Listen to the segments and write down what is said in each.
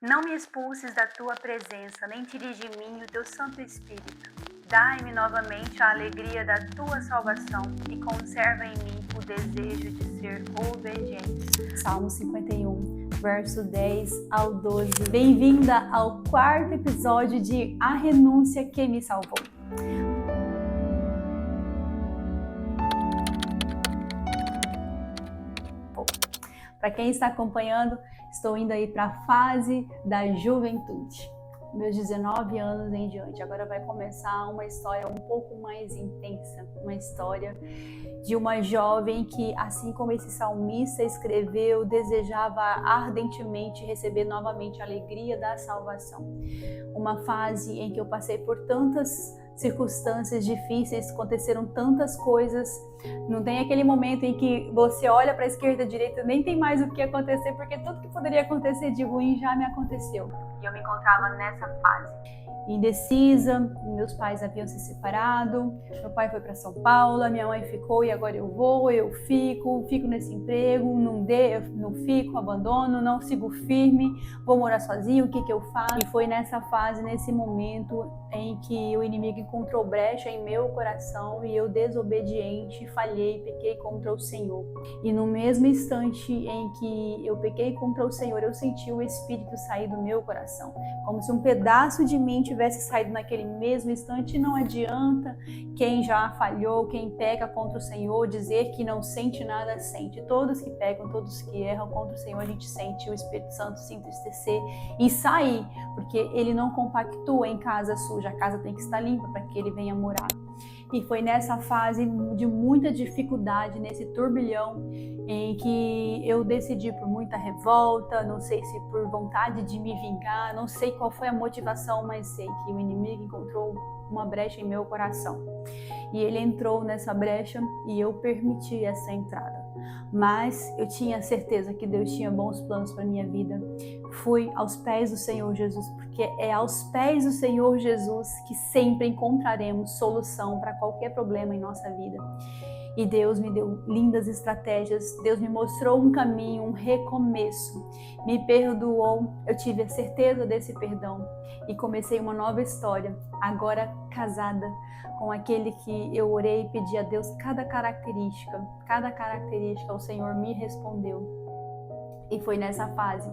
Não me expulses da tua presença, nem tires de mim o teu Santo Espírito. Dai-me novamente a alegria da tua salvação e conserva em mim o desejo de ser obediente. Salmo 51, verso 10 ao 12. Bem-vinda ao quarto episódio de A Renúncia que me salvou. Para quem está acompanhando, estou indo aí para a fase da juventude. Meus 19 anos em diante. Agora vai começar uma história um pouco mais intensa, uma história de uma jovem que, assim como esse salmista escreveu, desejava ardentemente receber novamente a alegria da salvação. Uma fase em que eu passei por tantas circunstâncias difíceis, aconteceram tantas coisas. Não tem aquele momento em que você olha para a esquerda e a direita, nem tem mais o que acontecer, porque tudo que poderia acontecer de ruim já me aconteceu. E eu me encontrava nessa fase, indecisa. Meus pais haviam se separado, meu pai foi para São Paulo, a minha mãe ficou e agora eu fico nesse emprego, não fico, abandono, não sigo firme, vou morar sozinho, o que eu faço? E foi nessa fase, nesse momento em que o inimigo encontrou brecha em meu coração e eu, desobediente, falhei, pequei contra o Senhor. E no mesmo instante em que eu pequei contra o Senhor, eu senti o Espírito sair do meu coração, como se um pedaço de mim tivesse saído naquele mesmo instante. Não adianta quem já falhou, quem peca contra o Senhor, dizer que não sente nada, sente. Todos que pecam, todos que erram contra o Senhor, a gente sente o Espírito Santo se entristecer e sair, porque ele não compactua em casa suja, a casa tem que estar limpa para que ele venha morar. E foi nessa fase de muita dificuldade, nesse turbilhão, em que eu decidi, por muita revolta, não sei se por vontade de me vingar, não sei qual foi a motivação, mas sei que o inimigo encontrou uma brecha em meu coração. E ele entrou nessa brecha e eu permiti essa entrada. Mas eu tinha certeza que Deus tinha bons planos para minha vida. Fui aos pés do Senhor Jesus, porque é aos pés do Senhor Jesus que sempre encontraremos solução para qualquer problema em nossa vida. E Deus me deu lindas estratégias, Deus me mostrou um caminho, um recomeço, me perdoou, eu tive a certeza desse perdão e comecei uma nova história, agora casada com aquele que eu orei e pedi a Deus cada característica o Senhor me respondeu. E foi nessa fase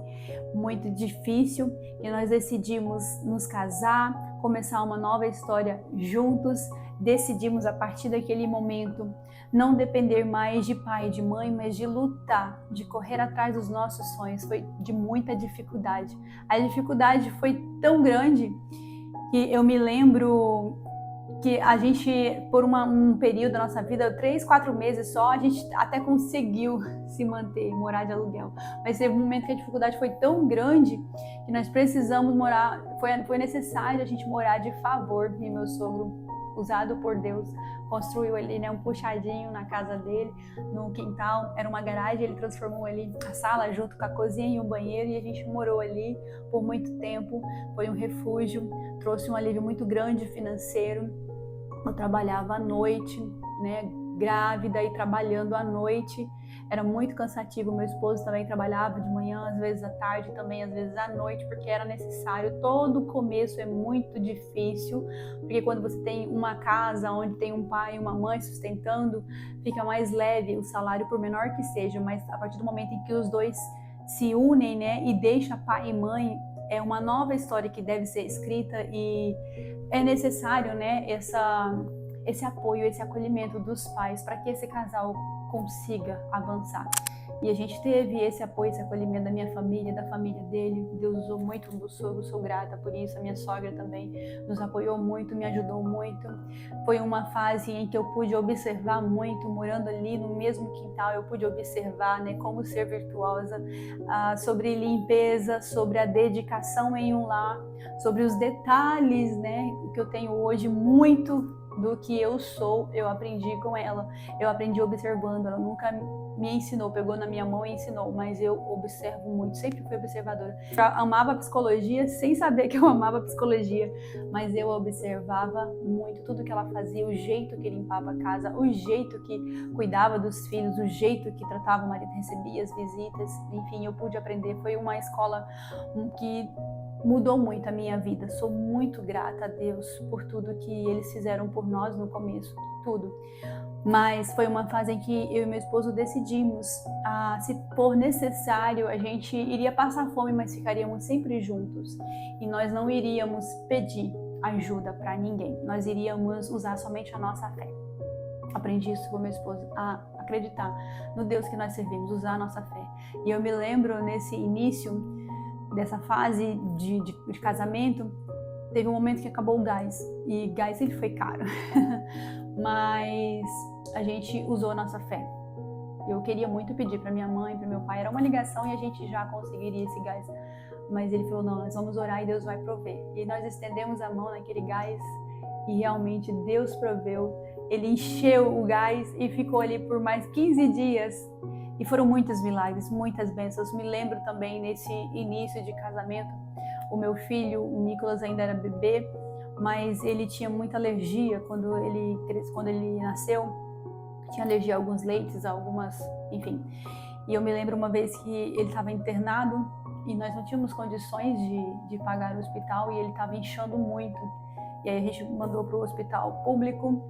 muito difícil que nós decidimos nos casar, começar uma nova história juntos. Decidimos a partir daquele momento não depender mais de pai e de mãe, mas de lutar, de correr atrás dos nossos sonhos. Foi de muita dificuldade. A dificuldade foi tão grande que eu me lembro que a gente, por um período da nossa vida, 3, 4 meses só, a gente até conseguiu se manter, morar de aluguel. Mas teve um momento que a dificuldade foi tão grande que nós precisamos morar, foi necessário a gente morar de favor. E meu sogro, usado por Deus, construiu ali, um puxadinho na casa dele, no quintal, era uma garagem, ele transformou ali a sala junto com a cozinha e um banheiro, e a gente morou ali por muito tempo. Foi um refúgio, trouxe um alívio muito grande financeiro. Eu trabalhava à noite, grávida e trabalhando à noite, era muito cansativo. Meu esposo também trabalhava de manhã, às vezes à tarde, também às vezes à noite, porque era necessário. Todo começo é muito difícil, porque quando você tem uma casa onde tem um pai e uma mãe sustentando, fica mais leve o salário, por menor que seja, mas a partir do momento em que os dois se unem, e deixa pai e mãe, é uma nova história que deve ser escrita e é necessário, esse apoio, esse acolhimento dos pais para que esse casal consiga avançar. E a gente teve esse apoio, esse acolhimento da minha família, da família dele. Deus usou muito o meu sogro, sou grata por isso. A minha sogra também nos apoiou muito, me ajudou muito. Foi uma fase em que eu pude observar muito, morando ali no mesmo quintal, eu pude observar, como ser virtuosa, sobre limpeza, sobre a dedicação em um lar, sobre os detalhes, que eu tenho hoje muito do que eu sou, eu aprendi com ela. Eu aprendi observando. Ela nunca me ensinou, pegou na minha mão e ensinou, mas eu observo muito, sempre fui observadora. Eu amava psicologia sem saber que eu amava psicologia, mas eu observava muito tudo que ela fazia, o jeito que limpava a casa, o jeito que cuidava dos filhos, o jeito que tratava o marido, recebia as visitas, enfim, eu pude aprender. Foi uma escola que mudou muito a minha vida. Sou muito grata a Deus por tudo que eles fizeram por nós no começo, tudo. Mas foi uma fase em que eu e meu esposo decidimos, se for necessário, a gente iria passar fome, mas ficaríamos sempre juntos. E nós não iríamos pedir ajuda para ninguém. Nós iríamos usar somente a nossa fé. Aprendi isso com meu esposo, a acreditar no Deus que nós servimos, usar a nossa fé. E eu me lembro nesse início dessa fase de casamento, teve um momento que acabou o gás. E gás sempre foi caro. Mas a gente usou a nossa fé. Eu queria muito pedir para minha mãe, para meu pai, era uma ligação e a gente já conseguiria esse gás. Mas ele falou, não, nós vamos orar e Deus vai prover. E nós estendemos a mão naquele gás e realmente Deus proveu. Ele encheu o gás e ficou ali por mais 15 dias. E foram muitos milagres, muitas bênçãos. Me lembro também nesse início de casamento, o meu filho, o Nicolas, ainda era bebê, mas ele tinha muita alergia quando ele nasceu. Tinha alergia a alguns leites, enfim. E eu me lembro uma vez que ele estava internado e nós não tínhamos condições de pagar o hospital e ele estava inchando muito. E aí a gente mandou para o hospital público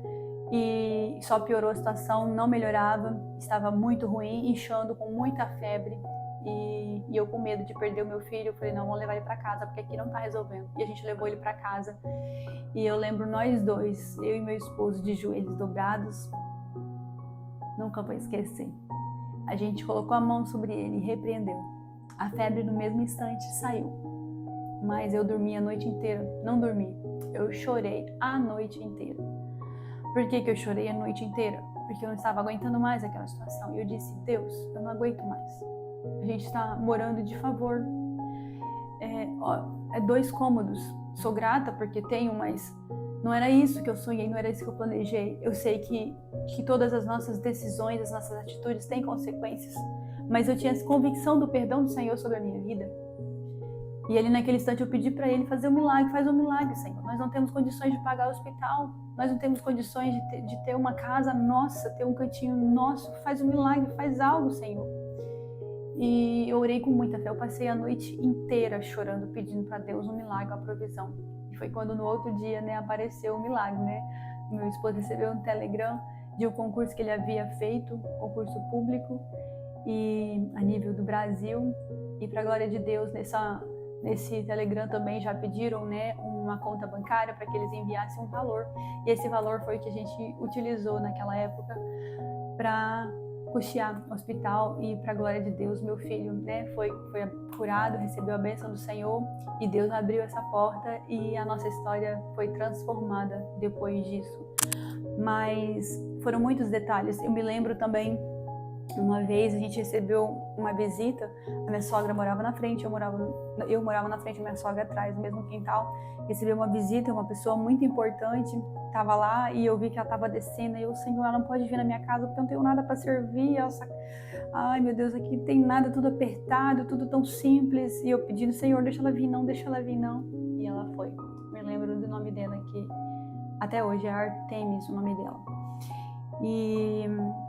e só piorou a situação, não melhorava, estava muito ruim, inchando, com muita febre. E eu com medo de perder o meu filho, eu falei, não, vamos levar ele para casa, porque aqui não está resolvendo. E a gente levou ele para casa. E eu lembro nós dois, eu e meu esposo, de joelhos dobrados. Nunca vou esquecer. A gente colocou a mão sobre ele e repreendeu. A febre no mesmo instante saiu. Mas eu dormi a noite inteira. Não dormi. Eu chorei a noite inteira. Por que eu chorei a noite inteira? Porque eu não estava aguentando mais aquela situação. E eu disse, Deus, eu não aguento mais. A gente está morando de favor. É 2 cômodos. Sou grata porque tenho, mas não era isso que eu sonhei, não era isso que eu planejei. Eu sei que todas as nossas decisões, as nossas atitudes têm consequências. Mas eu tinha essa convicção do perdão do Senhor sobre a minha vida. E ali naquele instante eu pedi para ele fazer um milagre. Faz um milagre, Senhor. Nós não temos condições de pagar o hospital. Nós não temos condições de ter uma casa nossa, ter um cantinho nosso. Faz um milagre, faz algo, Senhor. E eu orei com muita fé. Eu passei a noite inteira chorando, pedindo para Deus um milagre, uma provisão. E foi quando no outro dia, apareceu o milagre, Meu esposo recebeu um telegram de um concurso que ele havia feito, concurso público, e a nível do Brasil. E para a glória de Deus, nesse telegram também já pediram, uma conta bancária para que eles enviassem um valor. E esse valor foi o que a gente utilizou naquela época para custear o hospital. E para a glória de Deus, meu filho, foi curado, recebeu a bênção do Senhor e Deus abriu essa porta e a nossa história foi transformada depois disso. Mas foram muitos detalhes. Eu me lembro também, uma vez a gente recebeu uma visita, a minha sogra morava na frente, eu morava na frente, minha sogra atrás, no mesmo quintal. Recebi uma visita, uma pessoa muito importante, estava lá e eu vi que ela estava descendo. E eu, Senhor, ela não pode vir na minha casa porque eu não tenho nada para servir. Ai, meu Deus, aqui tem nada, tudo apertado, tudo tão simples. E eu pedindo, Senhor, deixa ela vir não. E ela foi. Me lembro do nome dela, que até hoje é Artemis o nome dela. E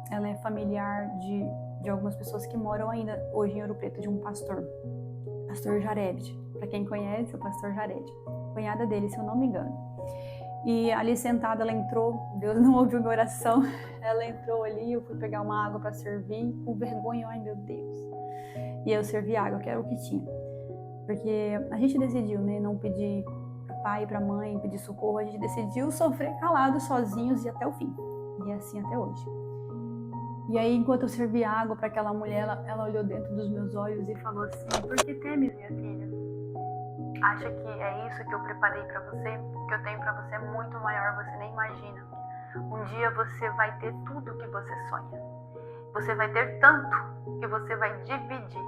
ela é familiar de algumas pessoas que moram ainda hoje em Ouro Preto, de um pastor Jared. Para quem conhece, o pastor Jared, cunhada dele, se eu não me engano. E ali sentada, ela entrou, Deus não ouviu minha oração, ela entrou ali, eu fui pegar uma água para servir, com vergonha, ai meu Deus. E eu servi água, que era o que tinha. Porque a gente decidiu, não pedir para pai e para mãe, pedir socorro, a gente decidiu sofrer calado, sozinhos e até o fim. E é assim até hoje. E aí, enquanto eu servi água para aquela mulher, ela olhou dentro dos meus olhos e falou assim, por que temes, minha filha? Acha que é isso que eu preparei para você? O que eu tenho para você é muito maior, você nem imagina. Um dia você vai ter tudo o que você sonha. Você vai ter tanto que você vai dividir.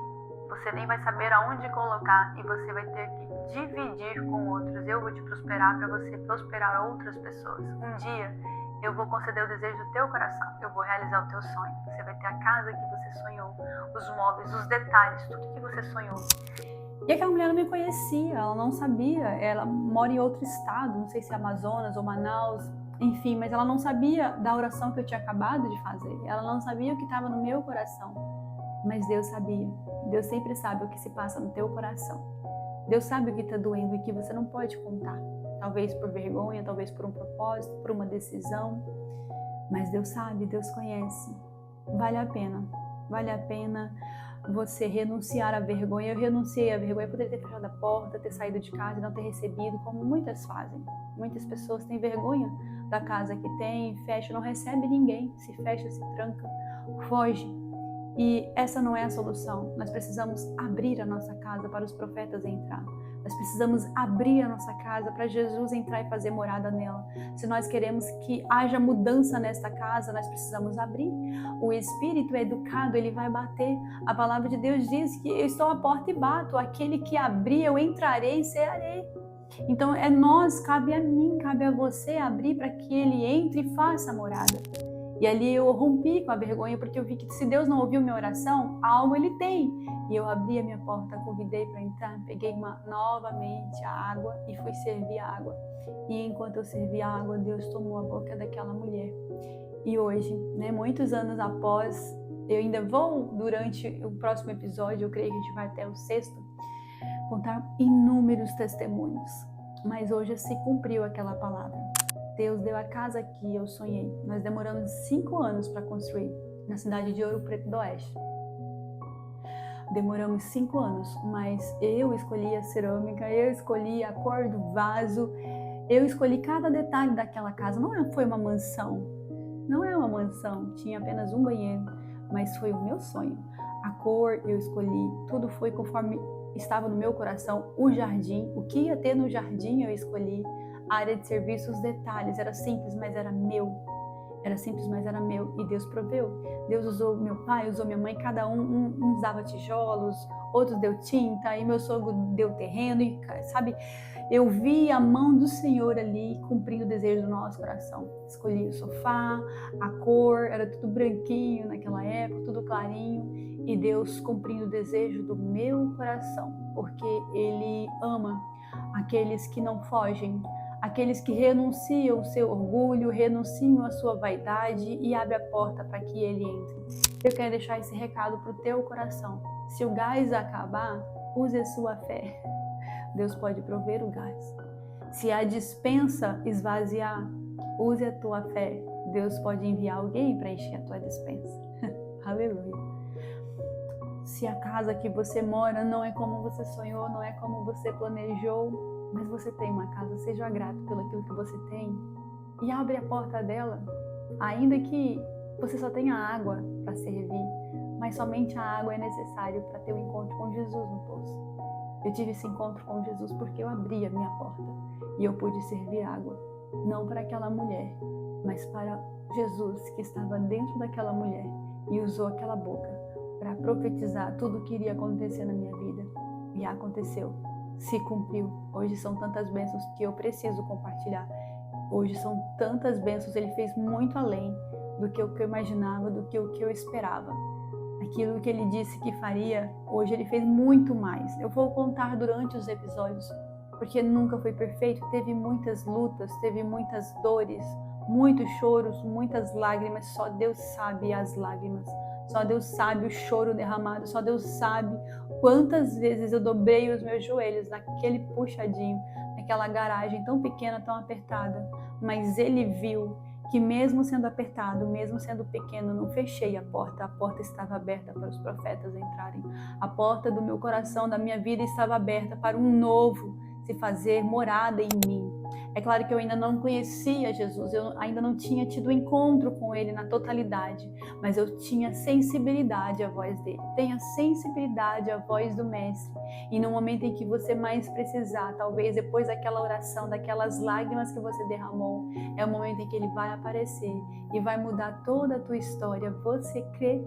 Você nem vai saber aonde colocar e você vai ter que dividir com outros. Eu vou te prosperar para você prosperar outras pessoas. Um dia eu vou conceder o desejo do teu coração. Eu vou realizar o teu sonho. Você vai ter a casa que você sonhou, os móveis, os detalhes, tudo que você sonhou. E aquela mulher não me conhecia, ela não sabia. Ela mora em outro estado, não sei se é Amazonas ou Manaus, enfim, mas ela não sabia da oração que eu tinha acabado de fazer. Ela não sabia o que estava no meu coração. Mas Deus sabia. Deus sempre sabe o que se passa no teu coração. Deus sabe o que está doendo e que você não pode contar. Talvez por vergonha, talvez por um propósito, por uma decisão. Mas Deus sabe, Deus conhece. Vale a pena. Vale a pena você renunciar à vergonha. Eu renunciei à vergonha. Eu poderia ter fechado a porta, ter saído de casa e não ter recebido, como muitas fazem. Muitas pessoas têm vergonha da casa que tem, fecha, não recebe ninguém. Se fecha, se tranca, foge. E essa não é a solução. Nós precisamos abrir a nossa casa para os profetas entrar. Nós precisamos abrir a nossa casa para Jesus entrar e fazer morada nela. Se nós queremos que haja mudança nesta casa, nós precisamos abrir. O Espírito é educado, ele vai bater. A palavra de Deus diz que eu estou à porta e bato. Aquele que abrir, eu entrarei e cearei. Então é nós, cabe a mim, cabe a você abrir para que ele entre e faça morada. E ali eu rompi com a vergonha, porque eu vi que se Deus não ouviu minha oração, algo ele tem. E eu abri a minha porta, convidei para entrar, peguei novamente a água e fui servir a água. E enquanto eu servia a água, Deus tomou a boca daquela mulher. E hoje, muitos anos após, eu ainda vou, durante o próximo episódio, eu creio que a gente vai até o 6º, contar inúmeros testemunhos. Mas hoje se cumpriu aquela palavra. Deus deu a casa que eu sonhei. Nós demoramos 5 anos para construir, na cidade de Ouro Preto do Oeste. Demoramos 5 anos, mas eu escolhi a cerâmica, eu escolhi a cor do vaso, eu escolhi cada detalhe daquela casa. Não foi uma mansão, não é uma mansão, tinha apenas um banheiro, mas foi o meu sonho. A cor eu escolhi, tudo foi conforme estava no meu coração. O jardim, o que ia ter no jardim eu escolhi. A área de serviço, os detalhes, era simples, mas era meu. Era simples, mas era meu. E Deus proveu. Deus usou meu pai, usou minha mãe, cada um dava tijolos, outros deu tinta, aí meu sogro deu terreno, e sabe, eu vi a mão do Senhor ali cumprindo o desejo do nosso coração. Escolhi o sofá, a cor, era tudo branquinho naquela época, tudo clarinho, e Deus cumprindo o desejo do meu coração, porque Ele ama aqueles que não fogem, aqueles que renunciam ao seu orgulho, renunciam à sua vaidade e abrem a porta para que ele entre. Eu quero deixar esse recado para o teu coração. Se o gás acabar, use a sua fé. Deus pode prover o gás. Se a despensa esvaziar, use a tua fé. Deus pode enviar alguém para encher a tua despensa. Aleluia. Se a casa que você mora não é como você sonhou, não é como você planejou, mas você tem uma casa, seja grato pelo aquilo que você tem e abre a porta dela, ainda que você só tenha água para servir, mas somente a água é necessária para ter um encontro com Jesus no poço. Eu tive esse encontro com Jesus porque eu abri a minha porta e eu pude servir água, não para aquela mulher, mas para Jesus que estava dentro daquela mulher e usou aquela boca para profetizar tudo o que iria acontecer na minha vida. E aconteceu. Se cumpriu. Hoje são tantas bênçãos que eu preciso compartilhar. Hoje são tantas bênçãos, ele fez muito além do que eu imaginava, do que o que eu esperava. Aquilo que ele disse que faria, hoje ele fez muito mais. Eu vou contar durante os episódios, porque nunca foi perfeito, teve muitas lutas, teve muitas dores, muitos choros, muitas lágrimas, só Deus sabe as lágrimas. Só Deus sabe o choro derramado, só Deus sabe quantas vezes eu dobrei os meus joelhos naquele puxadinho, naquela garagem tão pequena, tão apertada. Mas Ele viu que mesmo sendo apertado, mesmo sendo pequeno, não fechei a porta estava aberta para os profetas entrarem. A porta do meu coração, da minha vida estava aberta para um novo se fazer morada em mim. É claro que eu ainda não conhecia Jesus, eu ainda não tinha tido encontro com Ele na totalidade, mas eu tinha sensibilidade à voz dele. Tenha sensibilidade à voz do Mestre. E no momento em que você mais precisar, talvez depois daquela oração, daquelas lágrimas que você derramou, é o momento em que Ele vai aparecer e vai mudar toda a tua história. Você crê?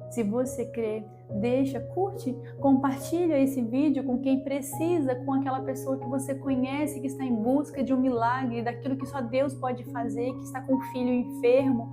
Se você crê, deixa, curte, compartilha esse vídeo com quem precisa, com aquela pessoa que você conhece, que está em busca de um milagre, daquilo que só Deus pode fazer, que está com um filho enfermo,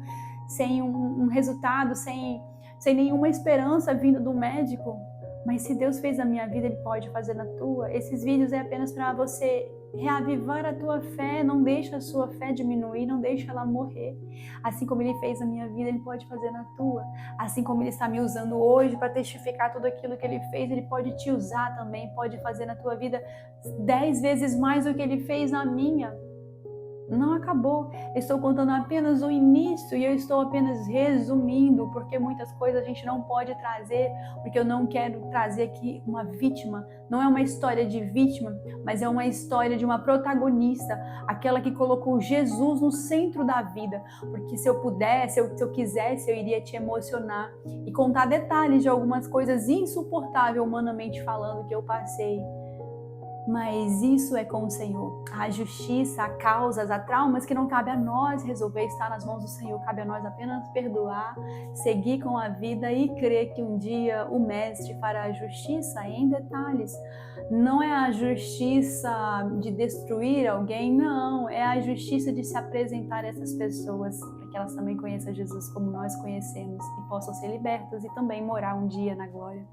sem um resultado, sem nenhuma esperança vindo do médico. Mas se Deus fez na minha vida, Ele pode fazer na tua. Esses vídeos é apenas para você reavivar a tua fé, não deixa a sua fé diminuir, não deixa ela morrer. Assim como Ele fez na minha vida, Ele pode fazer na tua. Assim como Ele está me usando hoje para testificar tudo aquilo que Ele fez, Ele pode te usar também, pode fazer na tua vida 10 vezes mais do que Ele fez na minha. Não acabou, eu estou contando apenas o início e eu estou apenas resumindo, porque muitas coisas a gente não pode trazer, porque eu não quero trazer aqui uma vítima. Não é uma história de vítima, mas é uma história de uma protagonista, aquela que colocou Jesus no centro da vida, porque se eu pudesse, se eu quisesse, eu iria te emocionar e contar detalhes de algumas coisas insuportáveis humanamente falando que eu passei. Mas isso é com o Senhor. A justiça, a causas, a traumas que não cabe a nós resolver, está nas mãos do Senhor. Cabe a nós apenas perdoar, seguir com a vida e crer que um dia o Mestre fará a justiça em detalhes. Não é a justiça de destruir alguém, não. É a justiça de se apresentar a essas pessoas, para que elas também conheçam Jesus como nós conhecemos e possam ser libertas e também morar um dia na glória.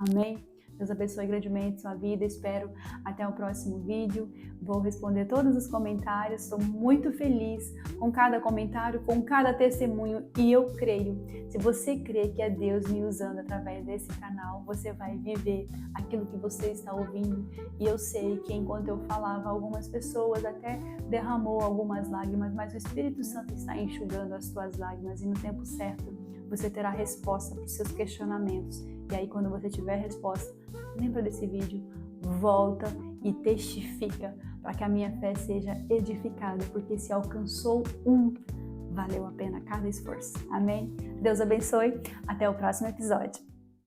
Amém? Deus abençoe grandemente sua vida, espero até o próximo vídeo. Vou responder todos os comentários, estou muito feliz com cada comentário, com cada testemunho e eu creio, se você crê que é Deus me usando através desse canal, você vai viver aquilo que você está ouvindo. E eu sei que enquanto eu falava, algumas pessoas até derramou algumas lágrimas, mas o Espírito Santo está enxugando as tuas lágrimas e no tempo certo você terá resposta para os seus questionamentos. E aí, quando você tiver resposta, lembra desse vídeo, volta e testifica para que a minha fé seja edificada, porque se alcançou valeu a pena cada esforço. Amém? Deus abençoe. Até o próximo episódio.